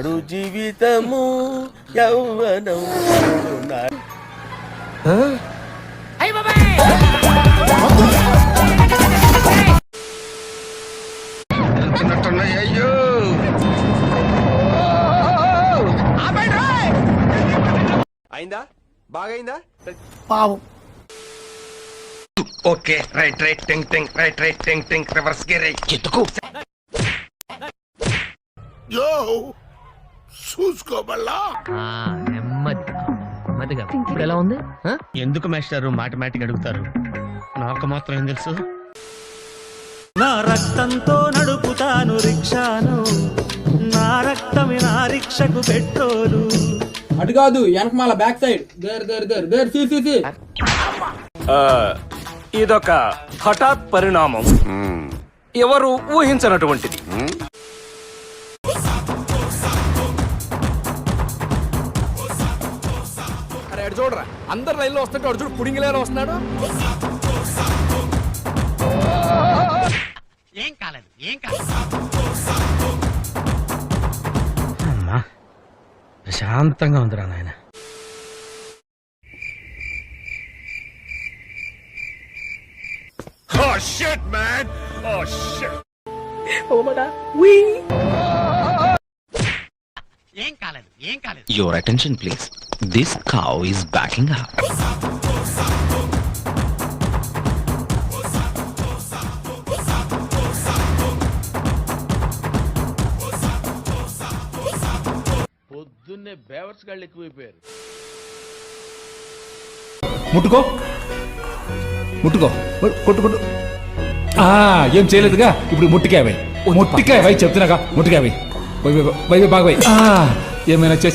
బంగారు జీవితము యౌవనం. అయ్యో అయిందా? బాగైందా? పావు ఓకే, రైట్ రైట్ టింగ్ టింగ్, రైట్ రైట్ టింగ్ టింగ్, రివర్స్ గేర్ ఎత్తుకు. యో చూసుకోబల్లా నెమ్మదిగా ఇప్పుడు ఎలా ఉంది? ఎందుకు మాస్టారు మాటిమాటికి అడుగుతారు? నాకు మాత్రం ఏం తెలుసు? నా రక్తంతో నడుపుతాను రిక్షాను, నా రక్తమే నా రిక్షకు పెట్రోలు. అటు కాదు, వెనకమాల బ్యాక్ సైడ్. There see. ఇదొక హఠాత్ పరిణామం, ఎవరు ఊహించనటువంటిది. అరే అడు చూడరా, అందరు లైన్లో వస్తుంటే అడు చూడు పుడింగి లైన్లో వస్తున్నాడు. ఏం కాలేదు. అమ్మా ప్రశాంతంగా ఉందిరా నాయన. Oh shit, man! Oh shit! ఏం కాలేదు. Your attention please. This cow is backing up. పొద్దున్నే బేవర్స్ గాళ్ళు ఎక్కువైపోయారు. ముట్టుకో కొట్టు. ఏం చేయలేదుగా. ఇప్పుడు ముట్టికాయ చెప్తున్నాగా. ముట్టికాయ బాగా ఏమైనా చేశారు?